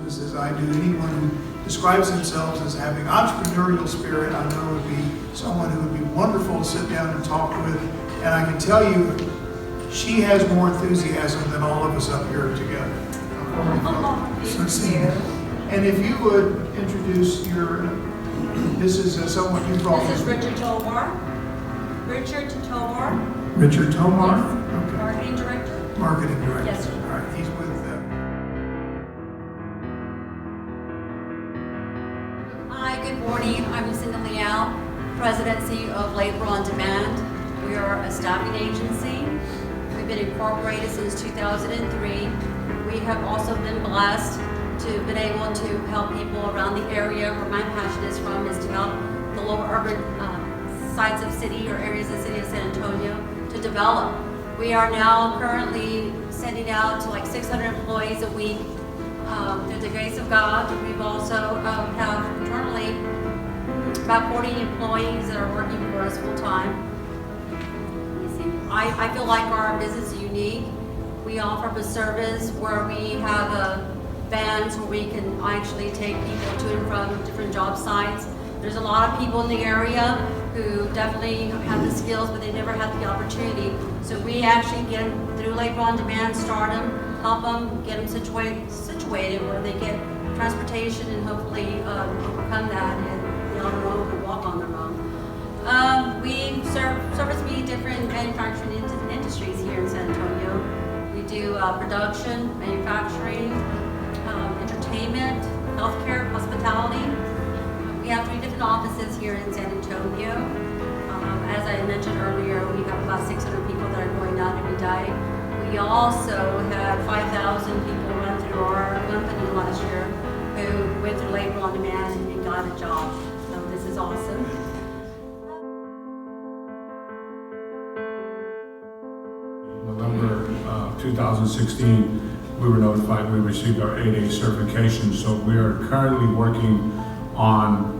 business as I do. Anyone who describes themselves as having entrepreneurial spirit, I know would be someone who would be wonderful to sit down and talk with. And I can tell you, she has more enthusiasm than all of us up here together. And if you would introduce your, this is someone you brought. This is Richard Tomar. Richard Tomar. Richard Tomar? Yes. Okay. Marketing Director. Marketing Director. Yes, sir. All right, he's with Hi, good morning. I'm Lucinda Leal, Presidency of Labor on Demand. We are a staffing agency. We've been incorporated since 2003. We have also been blessed to been able to help people around the area where my passion is from, is to help the lower urban sides of city or areas of the city of San Antonio to develop. We are now currently sending out to like 600 employees a week through the grace of God. We've also have internally about 40 employees that are working for us full time. I feel like our business is unique. We offer a service where we have vans where we can actually take people to and from different job sites. There's a lot of people in the area who definitely have the skills, but they never had the opportunity. So we actually get them through Labor on Demand, start them, help them, get them situated where they get transportation and hopefully overcome that and be on their own and walk on their own. We service many different manufacturing industries here in San Antonio. We do production, manufacturing, entertainment, healthcare, hospitality. We have 3 different offices here in San Antonio. As I mentioned earlier, we have about 600 people that are going out every day. We also had 5,000 people run through our company last year who went through Labor on Demand and got a job. So this is awesome. November 2016, we were notified we received our 8A certification. So we are currently working on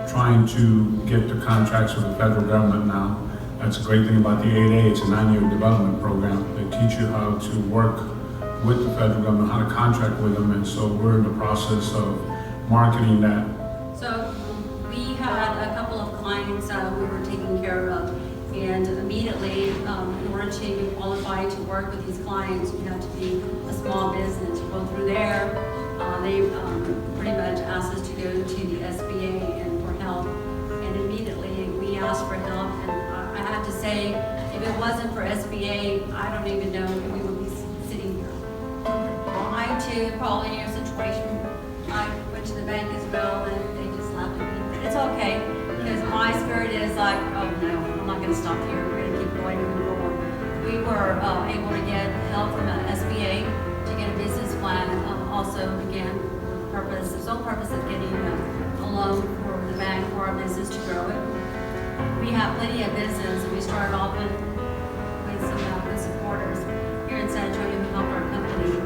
trying to get the contracts with the federal government now. That's a great thing about the 8A. It's a 9-year development program. They teach you how to work with the federal government, how to contract with them. And so we're in the process of marketing that. So we had a couple of clients we were taking care of, and immediately in order to qualify to work with these clients, you have to be a small business. Well, through there, they pretty much asked us to go to the SBA and for help, and immediately we asked for help. And I have to say, if it wasn't for SBA, I don't even know if we would be sitting here. I too, probably in a situation, I went to the bank as well, and they just laughed at me. But it's okay, because my spirit is like, oh no, I'm not going to stop here. We're going to keep going and move on. We were able to get help from the SBA to get a business plan. Also, again, the sole purpose of getting a loan for the bank for our business to grow it. We have plenty of business, and we started off with some good supporters here in San Antonio who helped our company.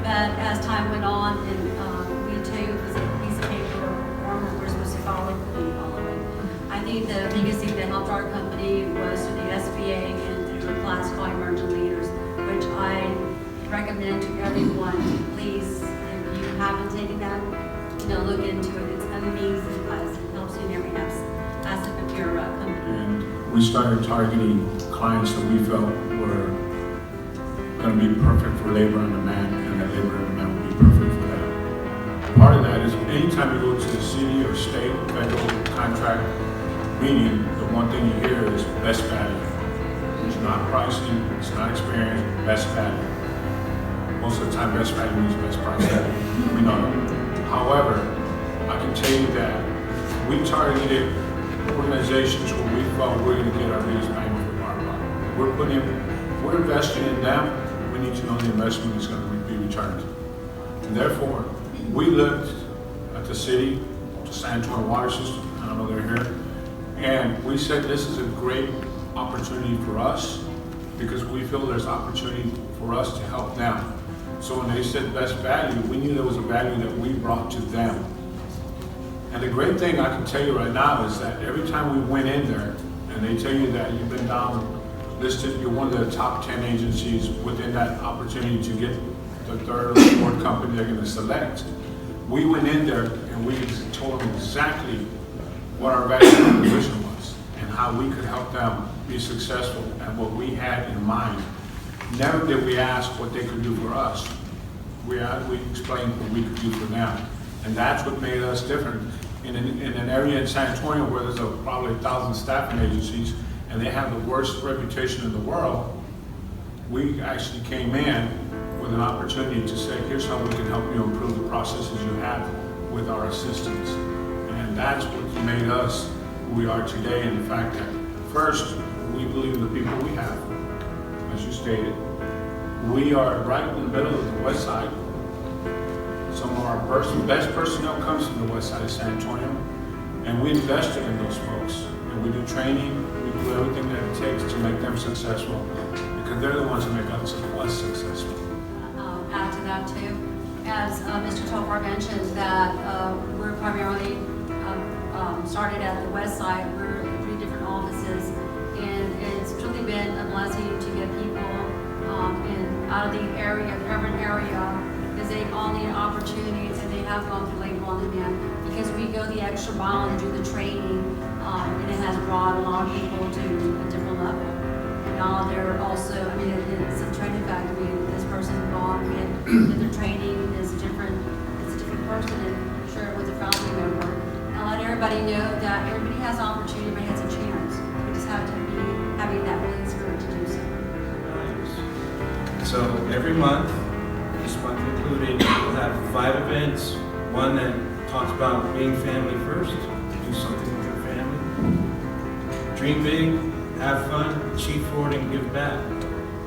But as time went on, and we too was a piece of paper form where we're supposed to follow it, we didn't follow it. I think the biggest thing that helped our company was through the SBA and through a class called Emerging Leaders, which I recommend to everyone to please, if you haven't taken that, look into it. It's an amazing class. It helps you in every aspect of your company. And we started targeting clients that we felt were going to be perfect for Labor on Demand, and that Labor on Demand would be perfect for them. Part of that is anytime you go to the city or state, federal contract meeting, the one thing you hear is best value. It's not pricing, it's not experience, best value. Most of the time, best value means best price. We know that. However, I can tell you that we targeted organizations where we felt we're going to get our biggest bang for our buck. We're investing in them. We need to know the investment is going to be returned. And therefore, we looked at the city, the San Antonio water system. I don't know they're here, and we said this is a great opportunity for us because we feel there's opportunity for us to help them. So when they said best value, we knew there was a value that we brought to them. And the great thing I can tell you right now is that every time we went in there and they tell you that you've been listed, you're one of the top 10 agencies within that opportunity to get the third or fourth company they're going to select, We went in there and we told them exactly what our value proposition was and how we could help them be successful and what we had in mind. Never did we ask what they could do for us. We explained what we could do for them. And that's what made us different. In an area in San Antonio where there's probably 1,000 staffing agencies and they have the worst reputation in the world, we actually came in with an opportunity to say, here's how we can help you improve the processes you have with our assistance. And that's what made us who we are today, and the fact that first, we believe in the people we have, as you stated. We are right in the middle of the west side. Some of our best personnel comes from the west side of San Antonio, and we invested in those folks. And we do training, we do everything that it takes to make them successful, because they're the ones who make us successful. Add to that too, as Mr. Topar mentioned, that we're primarily started at the west side. We're in 3 different offices, and it's truly been a blessing to get people out of the area, the urban area, because they all need opportunities, and they have gone through Labor on Demand because we go the extra mile and do the training, and it has brought a lot of people to a different level. And now they're also, I mean, it's a training factory. This person gone and their training is different. It's a different person, and share it with a family member. And let everybody know that everybody has opportunity, everybody has a chance. We just have to be having that willing spirit to do so. So every month, this month included, we'll have 5 events. One that talks about being family first, do something with your family. Dream big, have fun, achieve forward, and give back.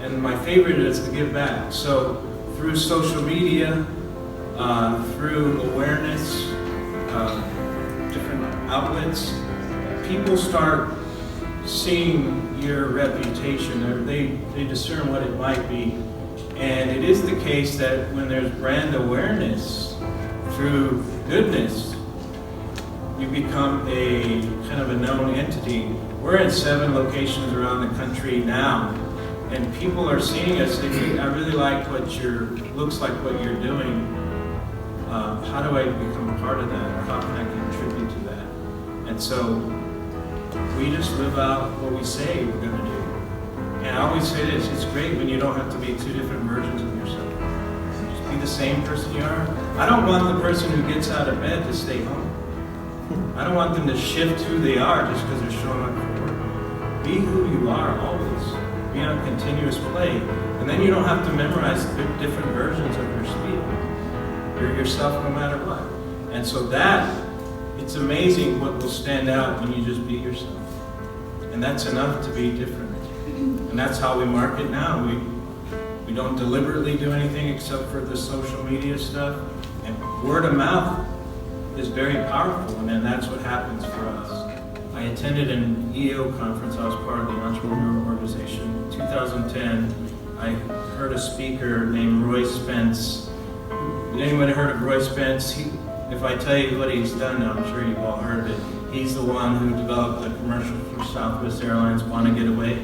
And my favorite is to give back. So through social media, through awareness, different outlets, people start seeing your reputation, or they discern what it might be. And it is the case that when there's brand awareness through goodness, you become a kind of a known entity. We're in 7 locations around the country now, and people are seeing us. They say, I really like looks like what you're doing. How do I become a part of that? Or how can I contribute to that? And so we just live out what we say we're going to do. And I always say this, it's great when you don't have to be 2 different versions of yourself. Just be the same person you are. I don't want the person who gets out of bed to stay home. I don't want them to shift who they are just because they're showing up for work. Be who you are always. Be on continuous play. And then you don't have to memorize the different versions of your spiel. You're yourself no matter what. And so it's amazing what will stand out when you just be yourself. And that's enough to be different. And that's how we market now. We don't deliberately do anything except for the social media stuff. And word of mouth is very powerful, and then that's what happens for us. I attended an EO conference. I was part of the entrepreneur organization. In 2010, I heard a speaker named Roy Spence. Anyone heard of Roy Spence? If I tell you what he's done, I'm sure you've all heard it. He's the one who developed the commercial for Southwest Airlines, Want to Get Away.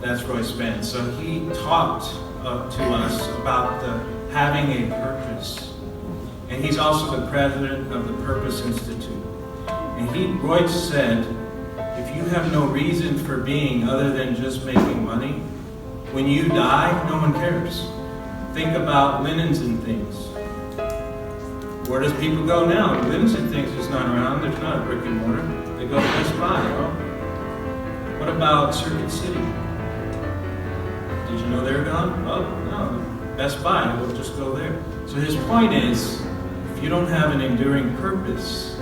That's Roy Spence. So he talked to us about having a purpose. And he's also the president of the Purpose Institute. And Roy said, if you have no reason for being other than just making money, when you die, no one cares. Think about Linens and Things. Where does people go now? Linens and Things is not around. There's not a brick and mortar. They go to Best Buy. What about Circuit City? Did you know they're gone? Oh, no. Best Buy. We'll just go there. So his point is, if you don't have an enduring purpose,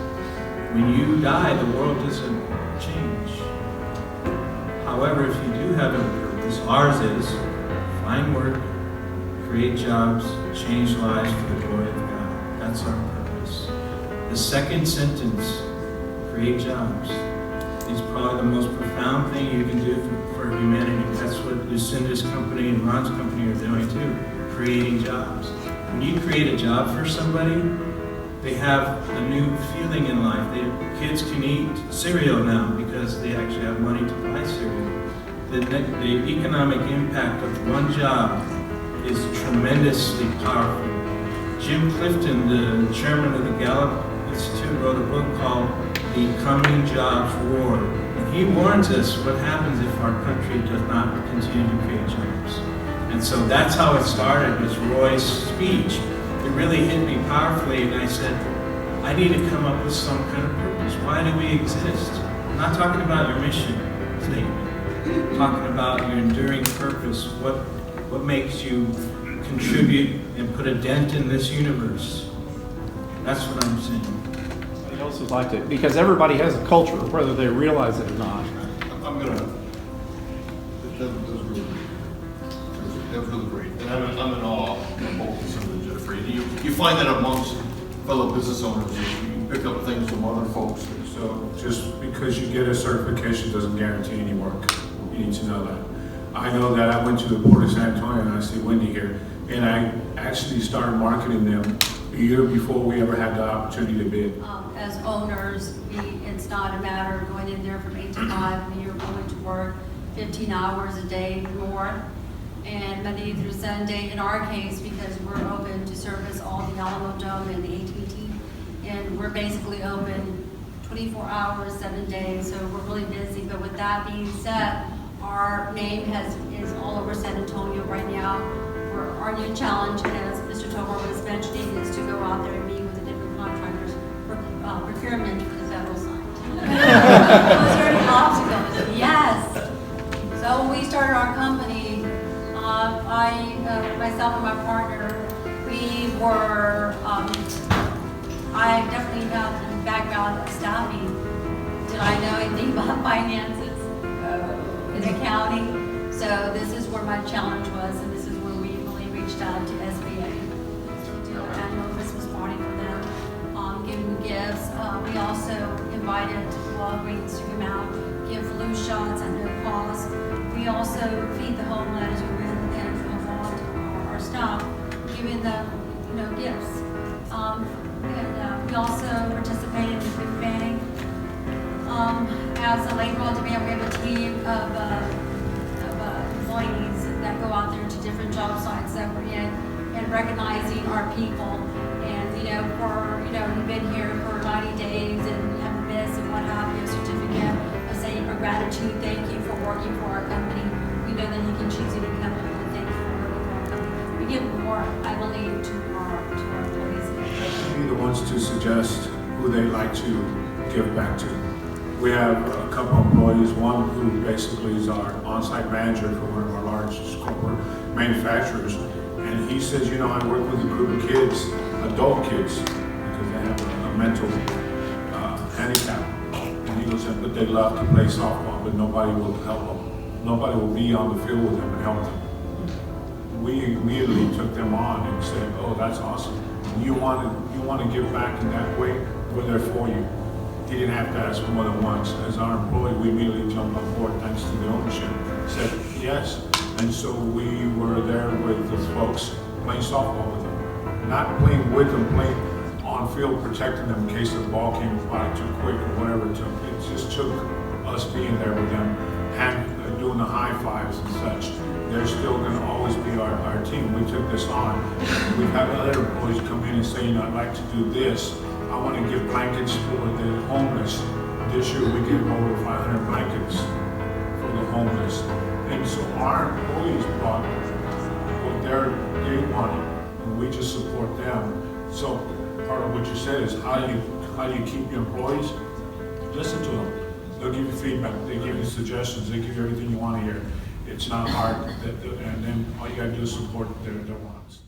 when you die, the world doesn't change. However, if you do have a purpose, ours is find work, create jobs, change lives for the glory of God. That's our purpose. The second sentence, create jobs, is probably the most profound thing you can do for humanity. That's what Lucinda's company and Ron's company are doing too, creating jobs. When you create a job for somebody, they have a new feeling in life. Kids can eat cereal now because they actually have money to buy cereal. The economic impact of one job is tremendously powerful. Jim Clifton, the chairman of the Gallup Institute, wrote a book called The Coming Jobs War. And he warns us what happens if our country does not continue to create jobs. And so that's how it started, was Roy's speech. It really hit me powerfully, and I said, I need to come up with some kind of purpose. Why do we exist? I'm not talking about your mission statement. I'm talking about your enduring purpose. What makes you contribute and put a dent in this universe? That's what I'm saying. I'd also like to, because everybody has a culture, whether they realize it or not. I'm gonna, that was really great. That was really great. And I'm in awe of both some of the Jeffrey. You find that amongst fellow business owners, you pick up things from other folks. So just because you get a certification doesn't guarantee any work. You need to know that. I know that I went to the Port of San Antonio, and I see Wendy here, and I actually started marketing them a year before we ever had the opportunity to bid. As owners, it's not a matter of going in there from 8 to 5, and you're going to work 15 hours a day or more. And Monday through Sunday, in our case, because we're open to service all the Alamo Dome and the AT&T, and we're basically open 24 hours, 7 days, so we're really busy. But with that being said, our name is all over San Antonio right now. Our new challenge, as Mr. Tovar was mentioning, is to go out there and meet with the different contractors for procurement for the federal side. Those are the obstacles, yes. So when we started our company, myself and my partner, we were, I definitely have a background of staffing. Did I know anything about finances in accounting? So this is where my challenge was, and this is where we really reached out to SBA to do an annual Christmas party for them, giving gifts. We also invited Walgreens to come out, give flu shots at no cost. We also feed the homeless and involved our staff, giving them, gifts. And we also participated in the food bank. As a labor on demand, we have a team of employees that go out there to different job sites that we're in and recognizing our people. And you've been here for 90 days and you haven't missed and what have you, a certificate of saying our gratitude, thank you for working for our company. We know that you can choose any company and thank you for working for our company. We give more, I believe, to our employees. Be the ones to suggest who they'd like to give back to. We have a couple of employees, one who basically is our on-site manager for one of our largest corporate manufacturers. And he says, I work with a group of kids, adult kids, because they have a mental handicap. And he goes, but they love to play softball, but nobody will help them. Nobody will be on the field with them and help them. We immediately took them on and said, oh, that's awesome. You want to give back in that way? We're there for you. He didn't have to ask more than once. As our employee, we immediately jumped on board thanks to the ownership. Said yes. And so we were there with the folks playing softball with them. Not playing with them, playing on field, protecting them in case the ball came by too quick or whatever it took. It just took us being there with them, doing the high fives and such. They're still going to always be our team. We took this on. We've had other employees come in and say, I'd like to do this. I want to give blankets for the homeless. This year we gave over 500 blankets for the homeless. And so our employees brought what they wanted, and we just support them. So part of what you said is how do you keep your employees? Listen to them. They'll give you feedback. They give you suggestions. They give you everything you want to hear. It's not hard. And then all you got to do is support their wants.